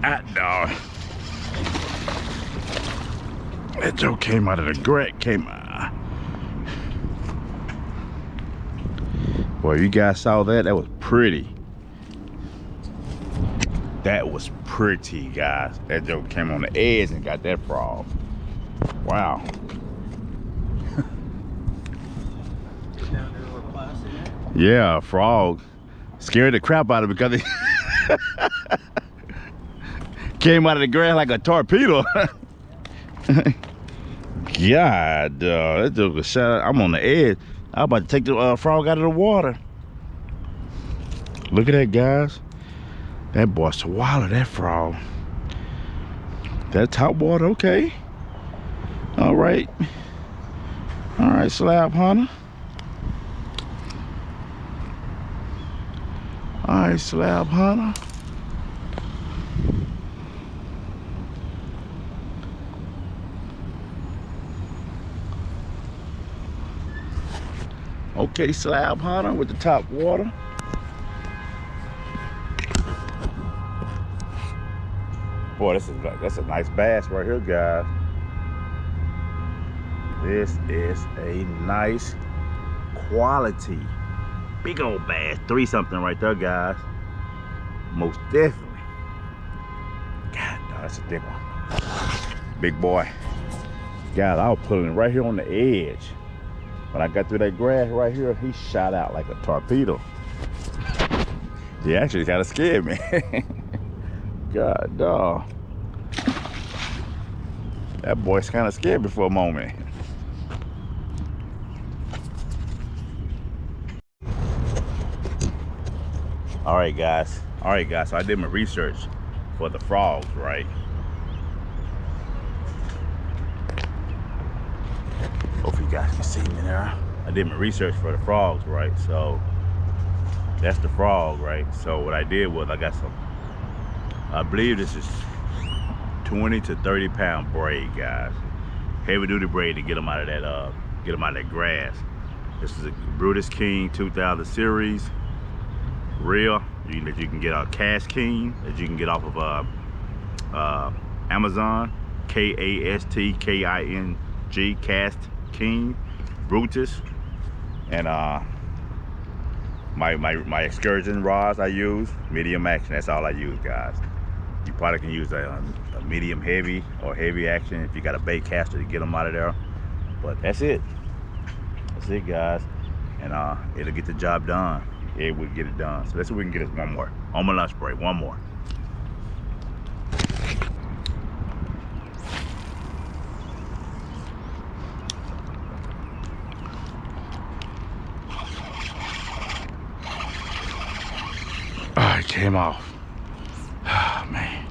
God dog. That joke came out of the grat, came out. Boy, you guys saw that? That was pretty. That was pretty, guys. That joke came on the edge and got that frog. Wow. Yeah, a frog scared the crap out of it because it came out of the grass like a torpedo. God, that joke was shot. I'm on the edge. I'm about to take the frog out of the water. Look at that, guys. That boy swallowed that frog. That Topwater, okay. All right. All right, Slab Hunter. All right, Slab Hunter. Okay, Slab Hunter with the Topwater. Boy, that's a nice bass right here, guys. This is a nice quality big old bass. 3-something right there, guys. Most definitely. God, no, that's a big one. Big boy. Guys, I was pulling right here on the edge. When I got through that grass right here, he shot out like a torpedo. He actually kind of scared me. God, dog. That boy's kind of scared me for a moment. All right, guys. So I did my research for the frogs, right? Hope you guys can see me there. I did my research for the frogs, right? So that's the frog, right? So what I did was I got some, I believe this is 20 to 30 pound braid, guys. Heavy duty braid to get them out of that grass. This is a Brutus King 2000 series. Reel that you can get a Cast King that you can get off of Amazon. KASTKING, Cast King Brutus. And my excursion rods I use medium action. That's all I use, guys. You probably can use a medium heavy or heavy action if you got a bait caster to get them out of there. But that's it, guys. And it'll get the job done. It will get it done. So let's see if we can get us one more on my lunch break. One more. Oh, it came off. Oh, man.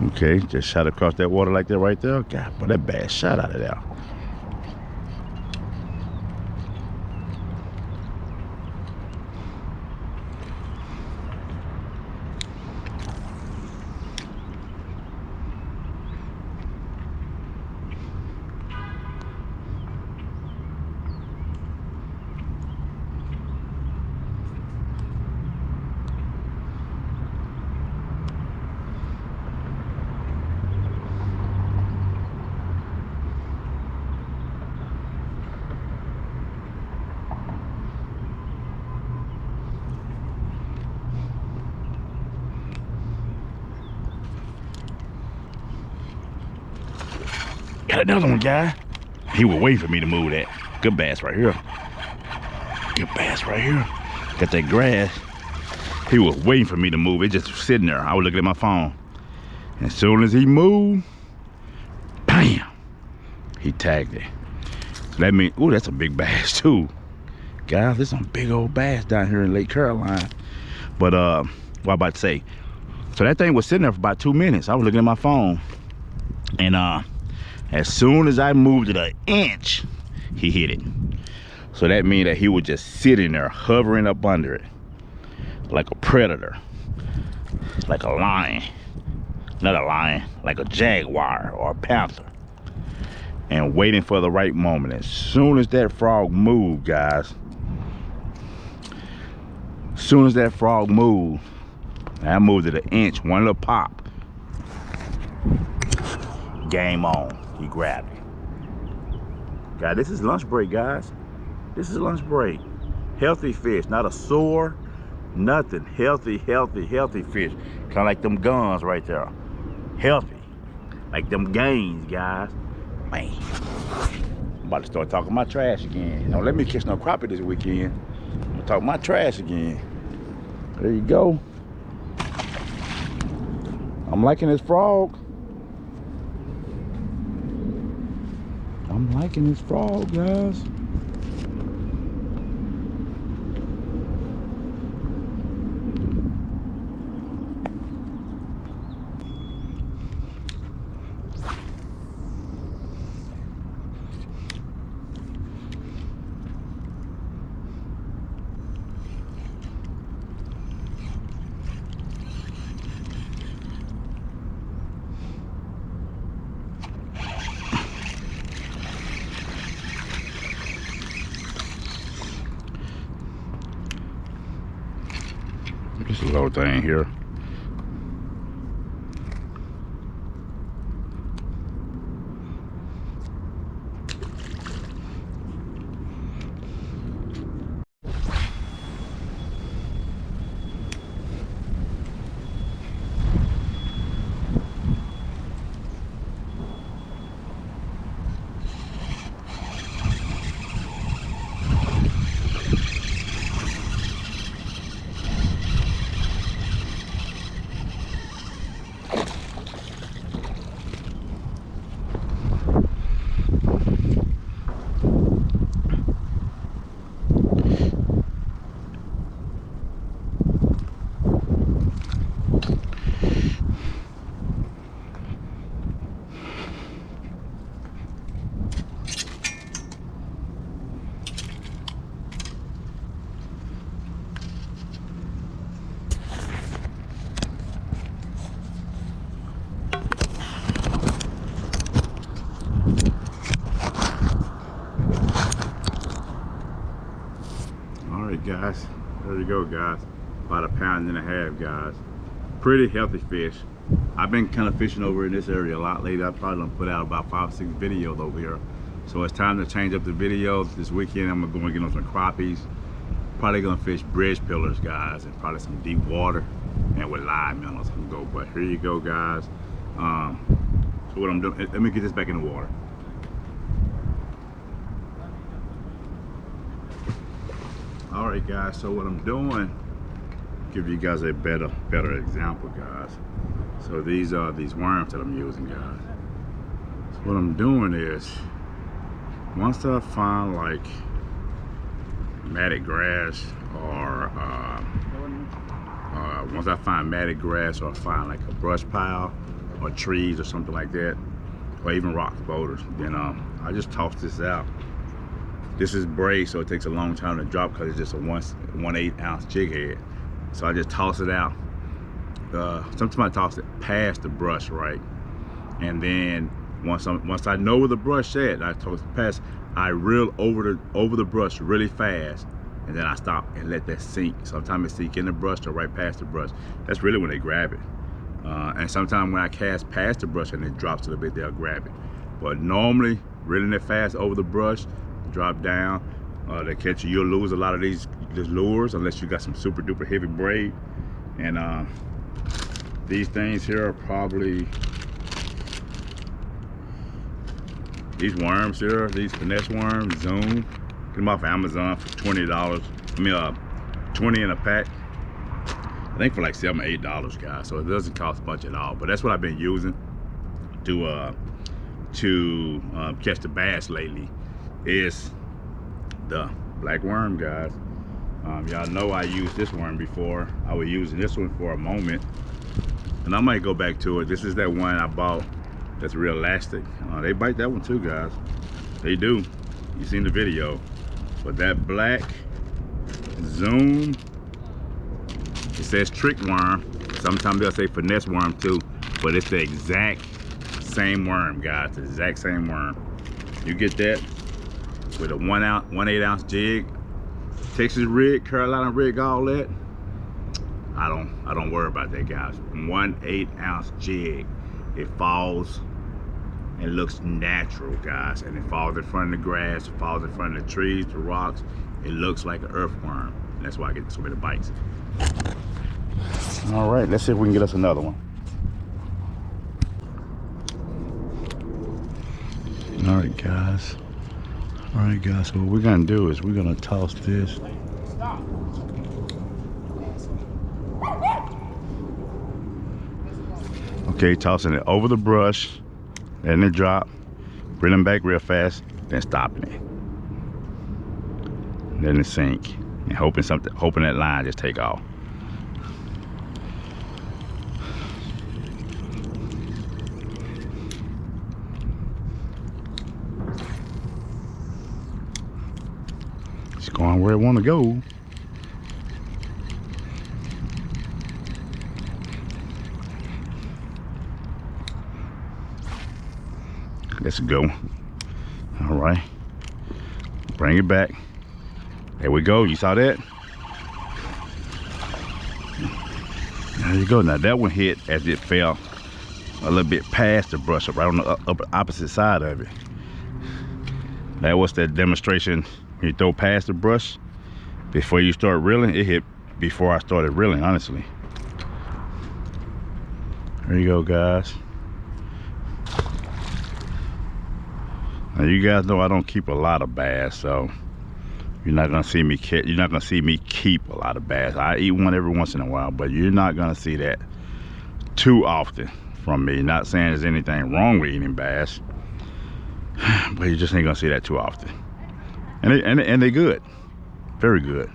Okay, just shot across that water like that right there. God, but that bass shot out of there. Got another one, guy. He was waiting for me to move that. Good bass right here. Good bass right here. Got that grass. He was waiting for me to move. It just was sitting there. I was looking at my phone. And as soon as he moved, bam, he tagged it. So that means, ooh, that's a big bass too. Guys, there's some big old bass down here in Lake Caroline. But what I'm about to say. So that thing was sitting there for about 2 minutes. I was looking at my phone. And as soon as I moved it an inch, he hit it. So that means that he was just sitting there, hovering up under it, like a predator, like a lion. Not a lion, like a jaguar or a panther. And waiting for the right moment. As soon as that frog moved, guys, as soon as that frog moved, I moved it an inch, one little pop. Game on. He grabbed it. God, this is lunch break, guys. This is lunch break. Healthy fish, not a sore, nothing. Healthy, healthy, healthy fish. Kind of like them guns right there. Healthy. Like them gains, guys. Man. I'm about to start talking my trash again. Don't let me catch no crappie this weekend. I'm gonna talk my trash again. There you go. I'm liking this frog. I'm liking this frog, guys. This little thing here. Guys, there you go, guys. About 1.5 pounds, guys. Pretty healthy fish. I've been kind of fishing over in this area a lot lately. I probably done put out about 5 or 6 videos over here. So it's time to change up the videos. This weekend I'm gonna go and get on some crappies. Probably gonna fish bridge pillars, guys, and probably some deep water and with live minnows. I'm gonna go, but here you go, guys. So what I'm doing, let me get this back in the water. All right, guys, so what I'm doing, give you guys a better example, guys. So these are these worms that I'm using, guys. So what I'm doing is, once I find like matted grass or once I find matted grass or find like a brush pile or trees or something like that, or even rock boulders, then I just toss this out. This is braid, so it takes a long time to drop because it's just a 1/8 ounce jig head. So I just toss it out. Sometimes I toss it past the brush, right? And then once I know where the brush at, I toss it past. I reel over the brush really fast, and then I stop and let that sink. Sometimes it sink in the brush or right past the brush. That's really when they grab it. And sometimes when I cast past the brush and it drops a little bit, they'll grab it. But normally, reeling it fast over the brush, drop down, they catch you. You'll lose a lot of these lures unless you got some super duper heavy braid. And these things here are probably, these worms here, these finesse worms, Zoom, get them off Amazon for $20. I mean, 20 in a pack. I think for like $7 or $8, guys. So it doesn't cost much at all. But that's what I've been using to catch the bass lately. Is the black worm, guys. Y'all know I used this worm before. I was using this one for a moment, and I might go back to it. This is that one I bought that's real elastic. They bite that one too, guys. They do. You seen the video. But that black Zoom, it says trick worm. Sometimes they'll say finesse worm too, but it's the exact same worm, guys. The exact same worm. You get that with a 1/8 ounce jig, Texas rig, Carolina rig, all that. I don't worry about that, guys. 1/8 ounce jig. It falls and looks natural, guys. And it falls in front of the grass, it falls in front of the trees, the rocks. It looks like an earthworm. And that's why I get so many bites. All right, let's see if we can get us another one. All right, guys. All right, guys. So what we're gonna do is we're gonna toss this. Okay, tossing it over the brush, letting it drop, bring them back real fast, then stopping it. Letting it sink and hoping that line just take off. It's going where it want to go. Let's go. All right, bring it back. There we go. You saw that? There you go. Now that one hit as it fell a little bit past the brush, right on the opposite side of it. That was that demonstration. You throw past the brush before you start reeling. It hit before I started reeling, honestly. There you go, guys. Now you guys know I don't keep a lot of bass, so you're not gonna see me keep a lot of bass. I eat one every once in a while, but you're not gonna see that too often from me. Not saying there's anything wrong with eating bass, but you just ain't gonna see that too often. And they're good, very good.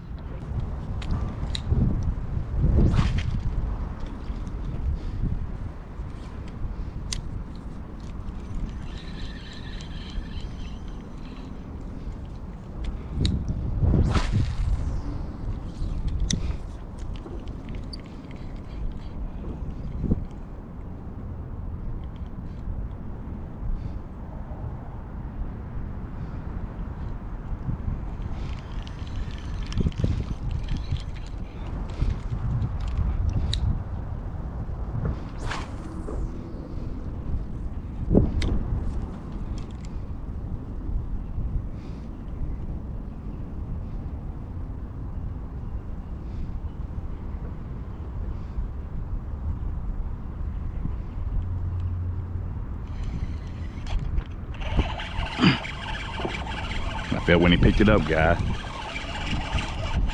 Felt when he picked it up, guys.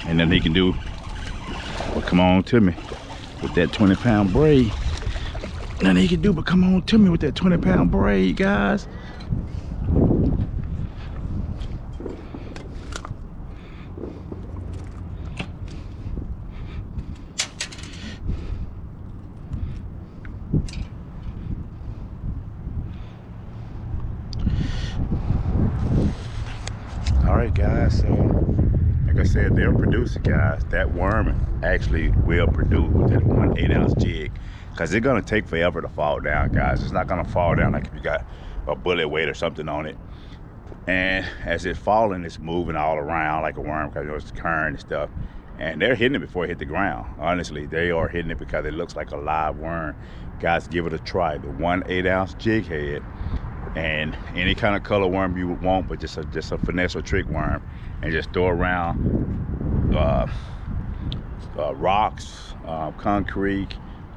And then he can do, well, come on to me with that 20-pound braid. Nothing he can do but come on to me with that 20-pound braid, guys. Alright, guys, so like I said, they'll produce it, guys. That worm actually will produce with that 1/8 ounce jig, because it's gonna take forever to fall down, guys. It's not gonna fall down like if you got a bullet weight or something on it. And as it's falling, it's moving all around like a worm, because it's current and stuff. And they're hitting it before it hit the ground. Honestly, they are hitting it because it looks like a live worm. Guys, give it a try. The 1/8 ounce jig head, and any kind of color worm you would want, but just a finesse or trick worm, and just throw around rocks, concrete,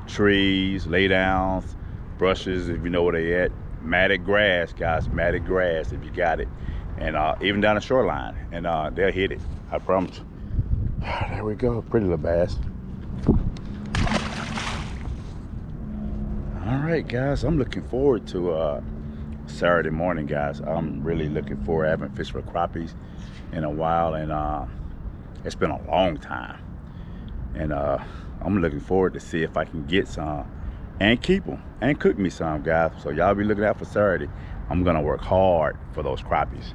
trees, lay downs, brushes, if you know where they at, matted grass, guys, matted grass if you got it, and even down the shoreline, and they'll hit it, I promise. There we go, pretty little bass. All right, guys, I'm looking forward to Saturday morning, guys. I'm really looking forward. I haven't fished for crappies in a while, and it's been a long time, and I'm looking forward to see if I can get some and keep them and cook me some, guys. So y'all be looking out for Saturday. I'm gonna work hard for those crappies.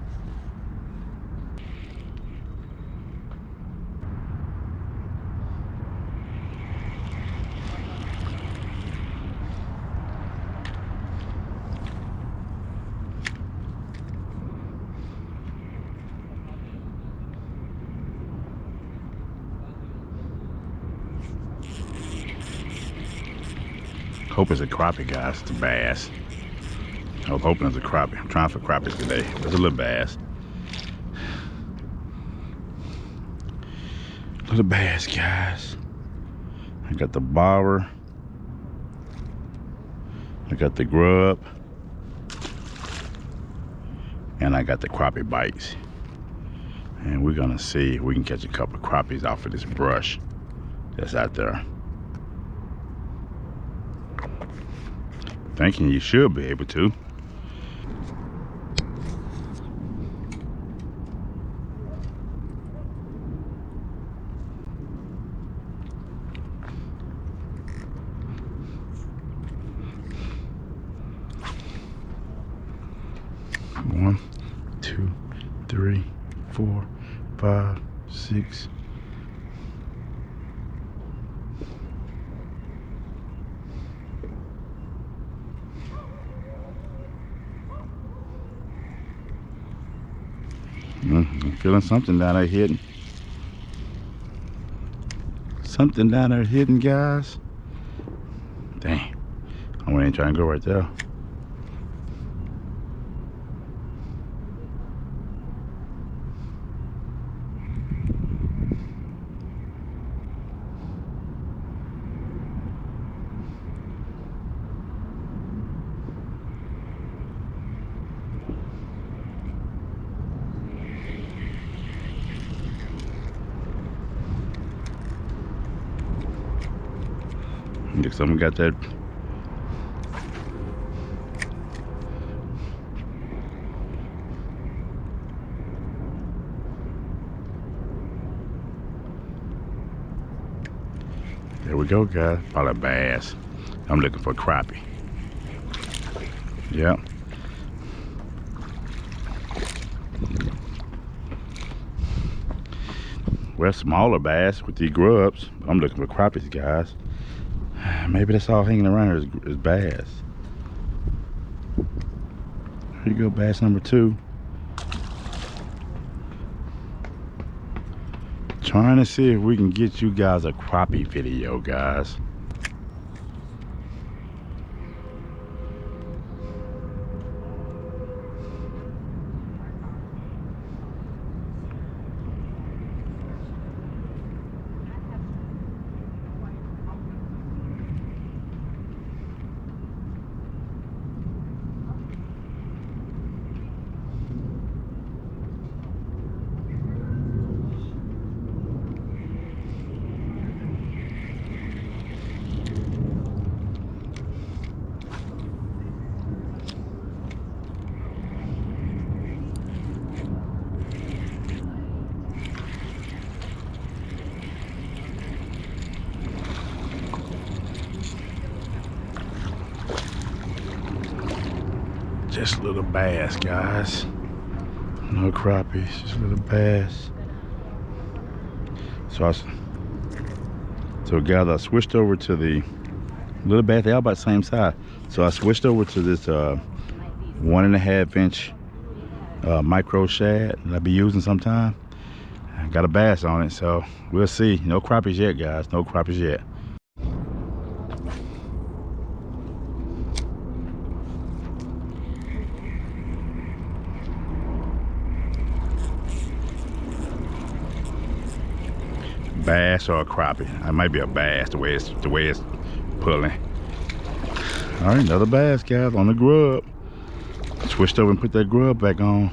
hope it's a crappie, guys. It's a bass. I was hoping it's a crappie. I'm trying for crappies today. It's a little bass. Little bass, guys. I got the bobber. I got the grub. And I got the crappie bites. And we're gonna see if we can catch a couple of crappies off of this brush that's out there. Thinking you should be able to. One, two, three, 4, 5, 6. I'm feeling something down there hidden. Something down there hidden, guys. Dang. I ain't trying to go right there. If someone got that. There we go, guys. Probably a bass. I'm looking for a crappie. Yep. Well, smaller bass with these grubs. I'm looking for crappies, guys. Maybe that's all hanging around here is bass. Here you go, bass number 2. Trying to see if we can get you guys a crappie video, guys. Just a little bass, guys. No crappies, just a little bass. So guys, I switched over to the little bass. They're all about the same size. So I switched over to this 1.5 inch micro shad that I'll be using sometime. I got a bass on it, so we'll see. No crappies yet, guys. No crappies yet. Bass or a crappie. It might be a bass the way it's pulling. All right, another bass, guys, on the grub. Switched over and put that grub back on.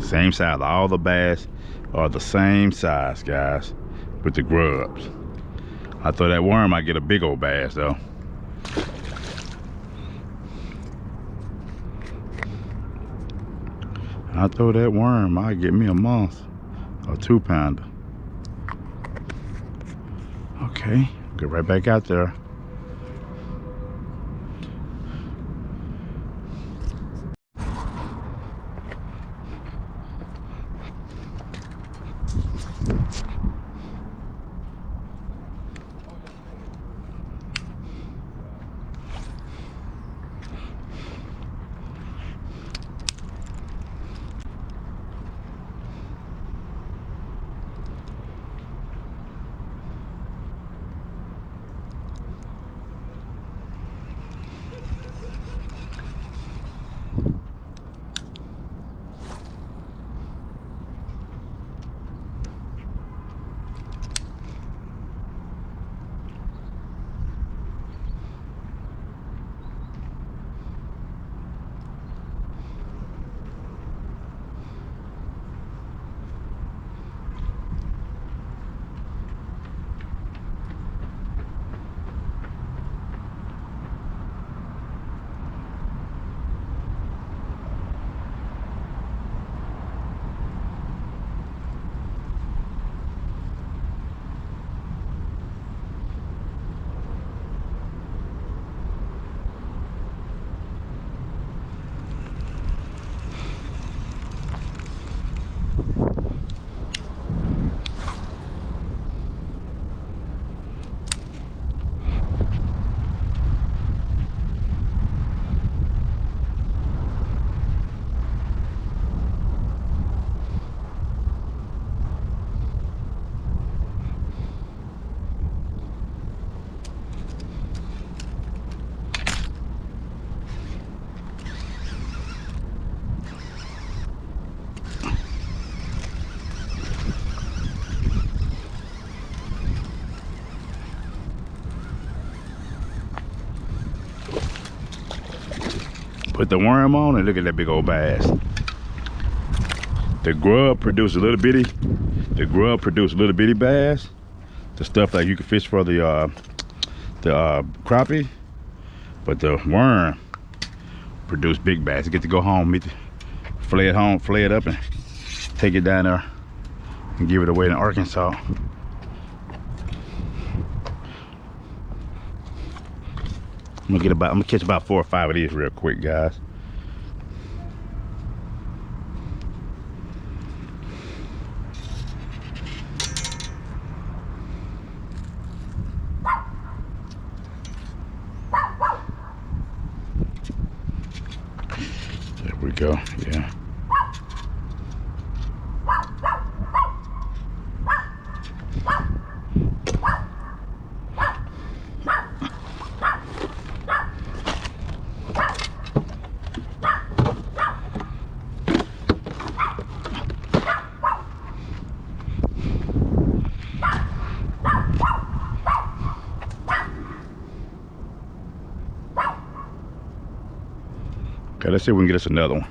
Same size. All the bass are the same size, guys, with the grubs. I thought that worm might get a big old bass though. I thought that worm might get me a month or 2-pounder. Okay, get right back out there. Put the worm on and look at that big old bass. The grub produce a little bitty. The grub produce little bitty bass. The stuff that you can fish for the crappie. But the worm produce big bass. You get to go home, flay it up, and take it down there and give it away in Arkansas. I'm gonna catch about 4 or 5 of these real quick, guys. There we go, yeah. Okay, let's see if we can get us another one.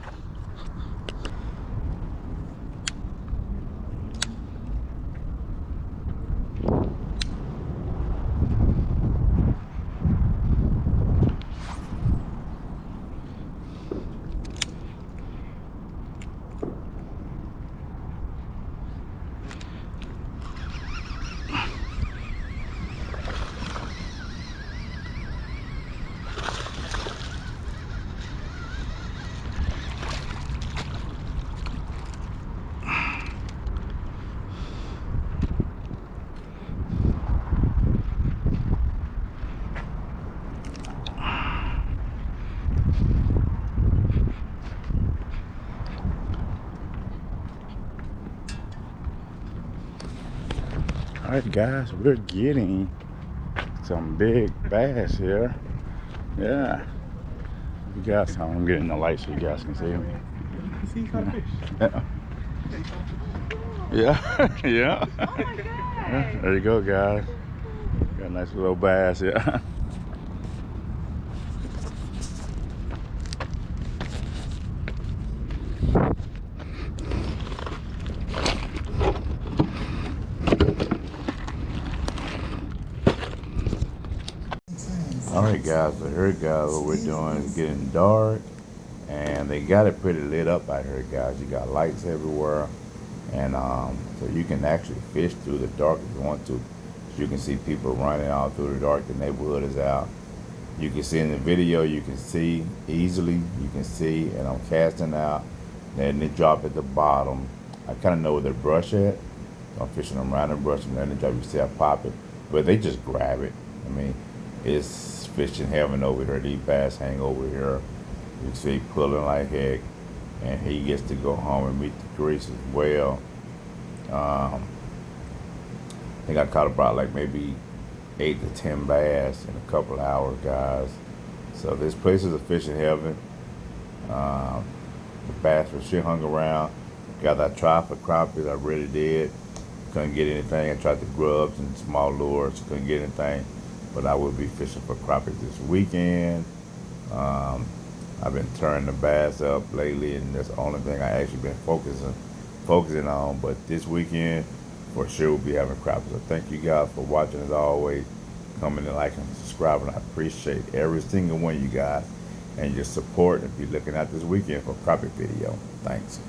All right, guys, we're getting some big bass here. Yeah, you got some. I'm getting the light so you guys can see them. See, caught a fish. Yeah. Yeah. Oh my God. Yeah, there you go, guys. Got a nice little bass, yeah. All right, guys, so here, guys, what we're doing is getting dark, and they got it pretty lit up out here, guys. You got lights everywhere, and so you can actually fish through the dark if you want to. So you can see people running all through the dark. The neighborhood is out. You can see in the video, you can see easily. You can see, and I'm casting out, letting it drop at the bottom. I kind of know where the brush at. So I'm fishing around the brush, and letting it drop. You see I pop it, but they just grab it. I mean, it's fishing heaven over here. These bass hang over here. You see pulling like heck, and he gets to go home and meet the grease as well. I think I caught about like maybe 8 to 10 bass in a couple hours, guys. So this place is a fishing heaven. The bass for sure hung around. Guys, I tried for crappies, I really did. Couldn't get anything. I tried the grubs and small lures, couldn't get anything. But I will be fishing for crappies this weekend. I've been turning the bass up lately, and that's the only thing I actually been focusing on. But this weekend, for sure, we'll be having crappies. So thank you guys for watching as always. Coming and liking and subscribing. I appreciate every single one of you guys and your support, and be looking out this weekend for a crappie video. Thanks.